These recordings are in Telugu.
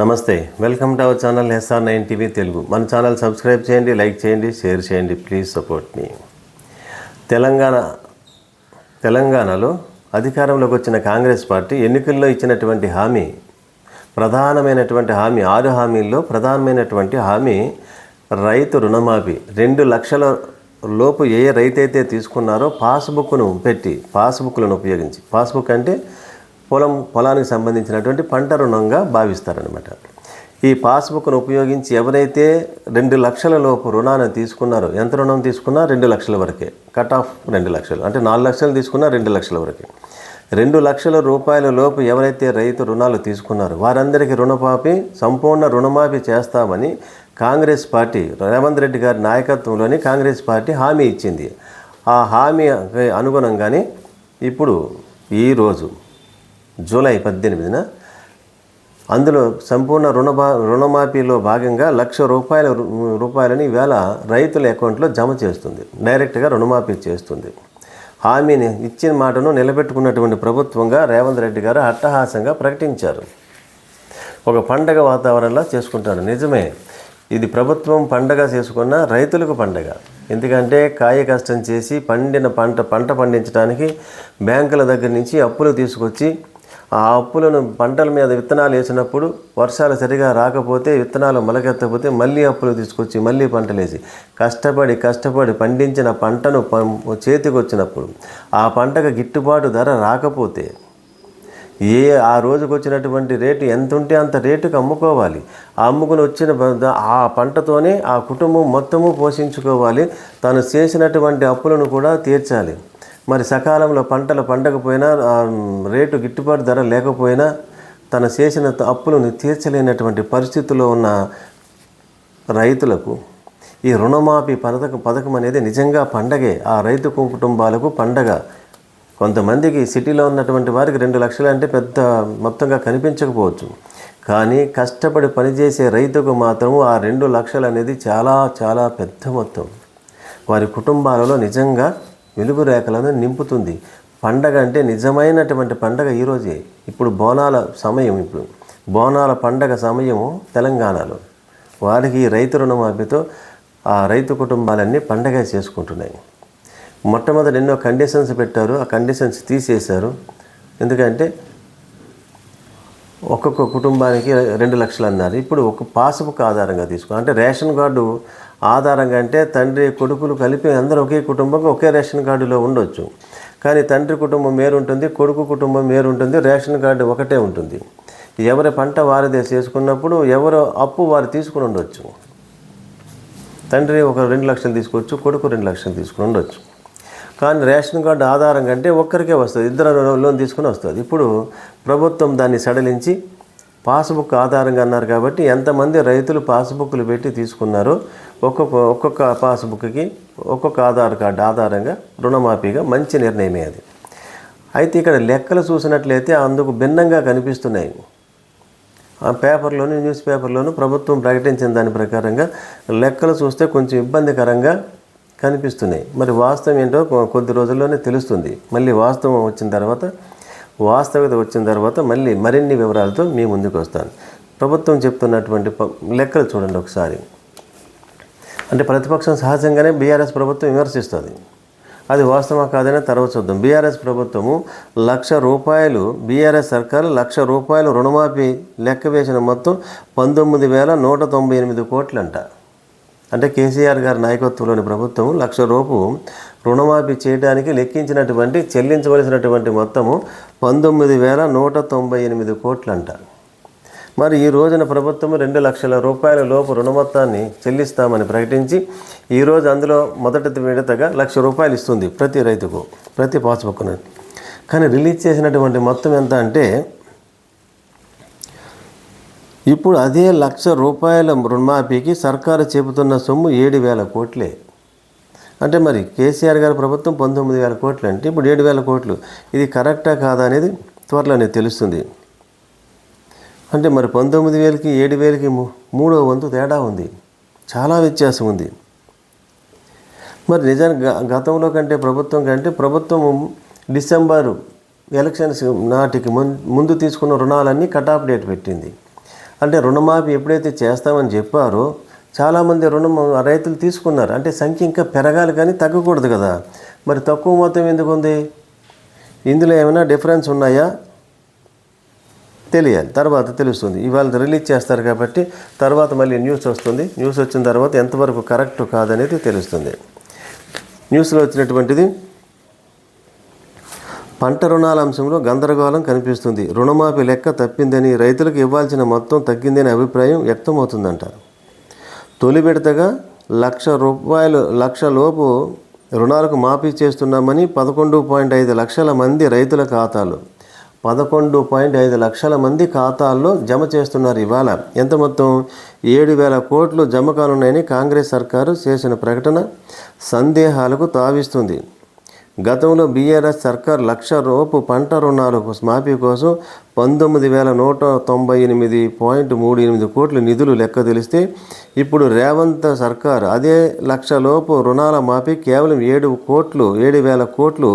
నమస్తే, welcome to our channel SR9 TV Telugu. మన ఛానల్ సబ్స్క్రైబ్ చేయండి, లైక్ చేయండి, షేర్ చేయండి. ప్లీజ్ సపోర్ట్ మీ. తెలంగాణలో అధికారంలోకి వచ్చిన కాంగ్రెస్ పార్టీ ఎన్నికల్లో ఇచ్చినటువంటి హామీ, ప్రధానమైనటువంటి హామీ, 6 హామీల్లో ప్రధానమైనటువంటి హామీ రైతు రుణమాఫీ. 2 లక్షల లోపు ఏ రైతు అయితే తీసుకున్నారో పాస్బుక్లను ఉపయోగించి, పాస్బుక్ అంటే పొలానికి సంబంధించినటువంటి పంట రుణంగా భావిస్తారనమాట. ఈ పాస్బుక్ను ఉపయోగించి ఎవరైతే 2 లక్షల లోపు రుణాన్ని తీసుకున్నారో, ఎంత రుణం తీసుకున్నా 2 లక్షల వరకే, కట్ ఆఫ్ 2 లక్షలు, అంటే 4 లక్షలు తీసుకున్నా 2 లక్షల వరకే. 2 లక్షల రూపాయల లోపు ఎవరైతే రైతు రుణాలు తీసుకున్నారో వారందరికీ సంపూర్ణ రుణమాఫీ చేస్తామని కాంగ్రెస్ పార్టీ, రేవంత్ రెడ్డి గారి నాయకత్వంలోని కాంగ్రెస్ పార్టీ హామీ ఇచ్చింది. ఆ హామీ అనుగుణంగానే ఇప్పుడు ఈరోజు జూలై 18న అందులో సంపూర్ణ రుణమాఫీలో భాగంగా 1,00,000 రూపాయలని ఈవేళ రైతుల అకౌంట్లో జమ చేస్తుంది, డైరెక్ట్గా రుణమాఫీ చేస్తుంది. హామీని ఇచ్చిన మాటను నిలబెట్టుకున్నటువంటి ప్రభుత్వంగా రేవంత్ రెడ్డి గారు అట్టహాసంగా ప్రకటించారు. ఒక పండగ వాతావరణంలో చేసుకుంటారు. నిజమే, ఇది ప్రభుత్వం పండగ చేసుకున్న రైతులకు పండగ. ఎందుకంటే కాయ కష్టం చేసి పండిన పంట పండించడానికి బ్యాంకుల దగ్గర నుంచి అప్పులు తీసుకొచ్చి, ఆ అప్పులను పంటల మీద విత్తనాలు వేసినప్పుడు వర్షాలు సరిగా రాకపోతే, విత్తనాలు మొలకెత్తకపోతే మళ్ళీ అప్పులు తీసుకొచ్చి మళ్ళీ పంటలు వేసి కష్టపడి పండించిన పంటను చేతికి వచ్చినప్పుడు ఆ పంటకు గిట్టుబాటు ధర రాకపోతే ఆ రోజుకు వచ్చినటువంటి రేటు ఎంత ఉంటే అంత రేటుకు అమ్ముకోవాలి. ఆ అమ్ముకుని వచ్చిన ఆ పంటతోనే ఆ కుటుంబం మొత్తము పోషించుకోవాలి. తను చేసినటువంటి అప్పులను కూడా తీర్చాలి. మరి సకాలంలో పంటలు పండకపోయినా, రేటు గిట్టుబాటు ధర లేకపోయినా తను చేసిన అప్పులను తీర్చలేనటువంటి పరిస్థితుల్లో ఉన్న రైతులకు ఈ రుణమాఫీ పథకం అనేది నిజంగా పండగే. ఆ రైతు కుటుంబాలకు పండగ. కొంతమందికి సిటీలో ఉన్నటువంటి వారికి 2 లక్షలు అంటే పెద్ద మొత్తంగా కనిపించకపోవచ్చు, కానీ కష్టపడి పనిచేసే రైతుకు మాత్రము ఆ 2 లక్షలు అనేది చాలా చాలా పెద్ద మొత్తం. వారి కుటుంబాలలో నిజంగా వెలుగు రేఖలను నింపుతుంది. పండగ అంటే నిజమైనటువంటి పండగ ఈరోజే. ఇప్పుడు బోనాల సమయం, బోనాల పండగ సమయము తెలంగాణలో. వారికి రైతు రుణమాఫీతో ఆ రైతు కుటుంబాలన్నీ పండగ చేసుకుంటున్నాయి. మొట్టమొదటి ఎన్నో కండిషన్స్ పెట్టారు, ఆ కండిషన్స్ తీసేశారు. ఎందుకంటే ఒక్కొక్క కుటుంబానికి 2 లక్షలు అన్నారు. ఇప్పుడు ఒక పాస్బుక్ ఆధారంగా అంటే రేషన్ కార్డు ఆధారంగా, అంటే తండ్రి కొడుకులు కలిపి అందరూ ఒకే కుటుంబంగా ఒకే రేషన్ కార్డులో ఉండొచ్చు. కానీ తండ్రి కుటుంబం వేరుంటుంది, కొడుకు కుటుంబం వేరుంటుంది, రేషన్ కార్డు ఒకటే ఉంటుంది. ఎవరి పంట వారిదే చేసుకున్నప్పుడు ఎవరో అప్పు వారు తీసుకుని ఉండొచ్చు. తండ్రి ఒక 2 లక్షలు తీసుకోవచ్చు, కొడుకు 2 లక్షలు తీసుకుని ఉండొచ్చు. కానీ రేషన్ కార్డు ఆధారంగా అంటే ఒక్కరికే వస్తుంది, 2 లోన్ తీసుకుని వస్తుంది. ఇప్పుడు ప్రభుత్వం దాన్ని సడలించి పాస్బుక్ ఆధారంగా అన్నారు. కాబట్టి ఎంతమంది రైతులు పాస్బుక్లు పెట్టి తీసుకున్నారో ఒక్కొక్క పాస్బుక్కి ఒక్కొక్క ఆధార్ కార్డు ఆధారంగా రుణమాఫీగా మంచి నిర్ణయమే అది. అయితే ఇక్కడ లెక్కలు చూసినట్లయితే అందుకు భిన్నంగా కనిపిస్తున్నాయి. ఆ పేపర్లోను, న్యూస్ పేపర్లోను ప్రభుత్వం ప్రకటించిన దాని ప్రకారంగా లెక్కలు చూస్తే కొంచెం ఇబ్బందికరంగా కనిపిస్తున్నాయి. మరి వాస్తవం ఏంటో కొద్ది రోజుల్లోనే తెలుస్తుంది. మళ్ళీ వాస్తవికత వచ్చిన తర్వాత మళ్ళీ మరిన్ని వివరాలతో మీ ముందుకు వస్తాను. ప్రభుత్వం చెప్తున్నటువంటి లెక్కలు చూడండి ఒకసారి. అంటే ప్రతిపక్షం సహజంగానే బీఆర్ఎస్ ప్రభుత్వం విమర్శిస్తుంది. అది వాస్తవం కాదనే తర్వాత చూద్దాం. బీఆర్ఎస్ ప్రభుత్వము 1,00,000 రూపాయలు, బీఆర్ఎస్ సర్కారు 1,00,000 రూపాయలు రుణమాఫీ లెక్క వేసిన మొత్తం 19,198 కోట్లంట. అంటే కేసీఆర్ గారి నాయకత్వంలోని ప్రభుత్వం 1,00,000 రూపు రుణమాఫీ చేయడానికి లెక్కించినటువంటి చెల్లించవలసినటువంటి మొత్తము 19,198 కోట్లంట. మరి ఈ రోజున ప్రభుత్వం 2 లక్షల రూపాయల లోపు రుణమొత్తాన్ని చెల్లిస్తామని ప్రకటించి ఈరోజు అందులో మొదటి విడతగా 1,00,000 రూపాయలు ఇస్తుంది ప్రతి రైతుకు, ప్రతి పాస్బుక్ను. కానీ రిలీజ్ చేసినటువంటి మొత్తం ఎంత అంటే ఇప్పుడు అదే 1,00,000 రూపాయల రుణమాఫీకి సర్కారు చెబుతున్న సొమ్ము 7,000 కోట్లే. అంటే మరి కేసీఆర్ గారి ప్రభుత్వం 19,000 కోట్లు అంటే ఇప్పుడు 7,000 కోట్లు. ఇది కరెక్టా కాదా అనేది త్వరలోనే తెలుస్తుంది. అంటే మరి 19,000కి 7,000కి 3వ వంతు తేడా ఉంది, చాలా వ్యత్యాసం ఉంది. మరి నిజానికి గతంలో కంటే ప్రభుత్వం డిసెంబరు ఎలక్షన్స్ నాటికి ముందు తీసుకున్న రుణాలన్నీ కట్ ఆఫ్ డేట్ పెట్టింది. అంటే రుణమాఫీ ఎప్పుడైతే చేస్తామని చెప్పారో చాలామంది రైతులు తీసుకున్నారు. అంటే సంఖ్య ఇంకా పెరగాలి కానీ తగ్గకూడదు కదా. మరి తక్కువ మొత్తం ఎందుకు ఉంది? ఇందులో ఏమైనా డిఫరెన్స్ ఉన్నాయా తెలియాలి, తర్వాత తెలుస్తుంది. ఇవాళ రిలీజ్ చేస్తారు కాబట్టి తర్వాత మళ్ళీ న్యూస్ వస్తుంది. న్యూస్ వచ్చిన తర్వాత ఎంతవరకు కరెక్ట్ కాదనేది తెలుస్తుంది. న్యూస్లో వచ్చినటువంటిది పంట రుణాల అంశంలో గందరగోళం కనిపిస్తుంది. రుణమాఫీ లెక్క తప్పిందని, రైతులకు ఇవ్వాల్సిన మొత్తం తగ్గిందని అభిప్రాయం వ్యక్తమవుతుందంటారు. తొలి విడతగా లక్షలోపు రుణాలకు మాఫీ చేస్తున్నామని 11.5 లక్షల మంది రైతుల ఖాతాలు 11.5 లక్షల మంది ఖాతాల్లో జమ చేస్తున్నారు. ఇవాళ ఎంత మొత్తం 7,000 కోట్లు జమ కానున్నాయని కాంగ్రెస్ సర్కారు చేసిన ప్రకటన సందేహాలకు తావిస్తుంది. గతంలో బీఆర్ఎస్ సర్కార్ 1,00,000 రూపు పంట రుణాల మాఫీ కోసం 19,198.38 కోట్ల నిధులు లెక్క తెలిస్తే, ఇప్పుడు రేవంత్ సర్కార్ అదే 1,00,000 లోపు రుణాల మాఫీ కేవలం 7,000 కోట్లు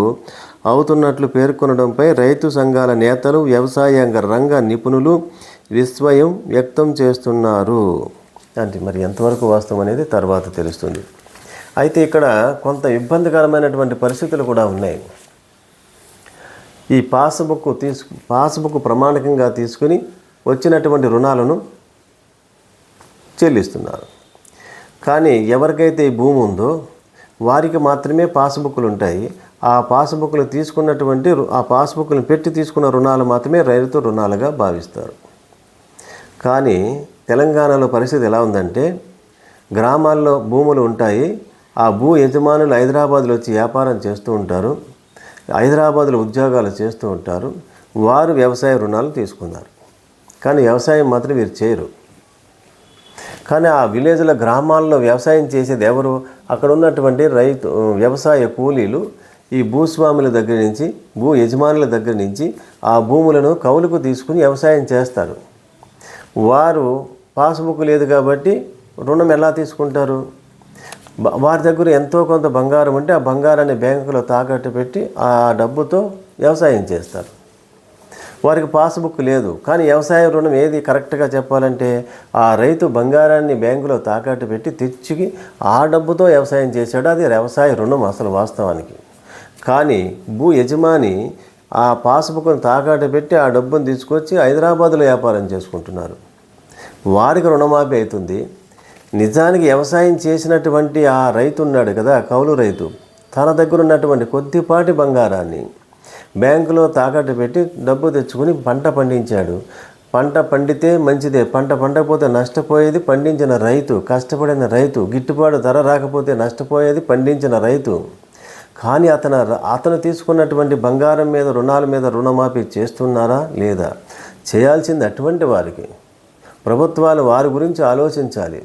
అవుతున్నట్లు పేర్కొనడంపై రైతు సంఘాల నేతలు, వ్యవసాయ రంగ నిపుణులు విస్మయం వ్యక్తం చేస్తున్నారు. అంటే మరి ఎంతవరకు వాస్తవం అనేది తర్వాత తెలుస్తుంది. అయితే ఇక్కడ కొంత ఇబ్బందికరమైనటువంటి పరిస్థితులు కూడా ఉన్నాయి. ఈ పాస్బుక్ ప్రామాణికంగా తీసుకుని వచ్చినటువంటి రుణాలను చెల్లిస్తున్నారు. కానీ ఎవరికైతే ఈ భూమి ఉందో వారికి మాత్రమే పాస్బుక్లు ఉంటాయి. ఆ పాస్బుక్లు ఆ పాస్బుక్లను పెట్టి తీసుకున్న రుణాలు మాత్రమే రైతు రుణాలుగా భావిస్తారు. కానీ తెలంగాణలో పరిస్థితి ఎలా ఉందంటే, గ్రామాల్లో భూములు ఉంటాయి. ఆ భూ యజమానులు హైదరాబాద్లో వచ్చి వ్యాపారం చేస్తూ ఉంటారు, హైదరాబాద్లో ఉద్యోగాలు చేస్తూ ఉంటారు. వారు వ్యవసాయ రుణాలు తీసుకున్నారు, కానీ వ్యవసాయం మాత్రం వీరు చేయరు. కానీ ఆ విలేజ్ల గ్రామాల్లో వ్యవసాయం చేసేది ఎవరు? అక్కడ ఉన్నటువంటి వ్యవసాయ కూలీలు ఈ భూస్వాముల దగ్గర నుంచి, భూ యజమానుల దగ్గర నుంచి ఆ భూములను కౌలుకు తీసుకుని వ్యవసాయం చేస్తారు. వారు పాస్బుక్ లేదు కాబట్టి రుణం ఎలా తీసుకుంటారు? వారి దగ్గర ఎంతో కొంత బంగారం ఉంటే ఆ బంగారాన్ని బ్యాంకులో తాకట్టు పెట్టి ఆ డబ్బుతో వ్యవసాయం చేస్తారు. వారికి పాస్బుక్ లేదు. కానీ వ్యవసాయ రుణం ఏది కరెక్ట్గా చెప్పాలంటే, ఆ రైతు బంగారాన్ని బ్యాంకులో తాకట్టు పెట్టి తెచ్చి ఆ డబ్బుతో వ్యవసాయం చేశాడు. అది వ్యవసాయ రుణం అసలు వాస్తవానికి. కానీ భూ యజమాని ఆ పాస్బుక్ను తాకట్టు పెట్టి ఆ డబ్బును తీసుకొచ్చి హైదరాబాద్లో వ్యాపారం చేసుకుంటున్నారు. వారికి రుణమాఫీ అవుతుంది. నిజానికి వ్యవసాయం చేసినటువంటి ఆ రైతు ఉన్నాడు కదా, కౌలు రైతు, తన దగ్గర ఉన్నటువంటి కొద్దిపాటి బంగారాన్ని బ్యాంకులో తాకట్టు పెట్టి డబ్బు తెచ్చుకుని పంట పండించాడు. పంట పండితే మంచిదే, పంట పండకపోతే నష్టపోయేది పండించిన రైతు, కష్టపడిన రైతు. గిట్టుబాటు ధర రాకపోతే నష్టపోయేది పండించిన రైతు. కానీ అతను తీసుకున్నటువంటి బంగారం మీద, రుణాల మీద రుణమాఫీ చేస్తున్నారా లేదా? చేయాల్సింది అటువంటి వారికి. ప్రభుత్వాలు వారి గురించి ఆలోచించాలి.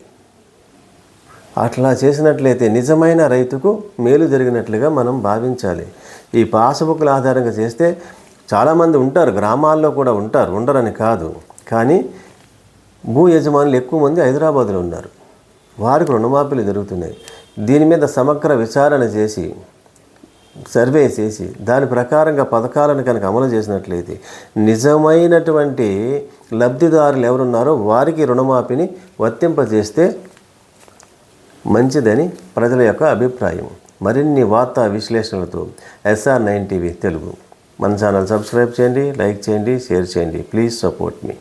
అట్లా చేసినట్లయితే నిజమైన రైతుకు మేలు జరిగినట్లుగా మనం భావించాలి. ఈ పాస్బుక్ల ఆధారంగా చేస్తే చాలామంది ఉంటారు, గ్రామాల్లో కూడా ఉంటారు, ఉండరని కాదు. కానీ భూ యజమానులు ఎక్కువ మంది హైదరాబాద్లో ఉన్నారు. వారికి రుణమాఫీలు జరుగుతున్నాయి. దీని మీద సమగ్ర విచారణ చేసి, సర్వే చేసి, దాని ప్రకారంగా పథకాలను కనుక అమలు చేసినట్లయితే నిజమైనటువంటి లబ్ధిదారులు ఎవరున్నారో వారికి రుణమాఫీని వర్తింపజేస్తే మంచిదని ప్రజల యొక్క అభిప్రాయం. మరిన్ని వార్తా విశ్లేషణలతో SR9 టీవీ తెలుగు. మన ఛానల్ సబ్స్క్రైబ్ చేయండి, లైక్ చేయండి, షేర్ చేయండి. Please support me.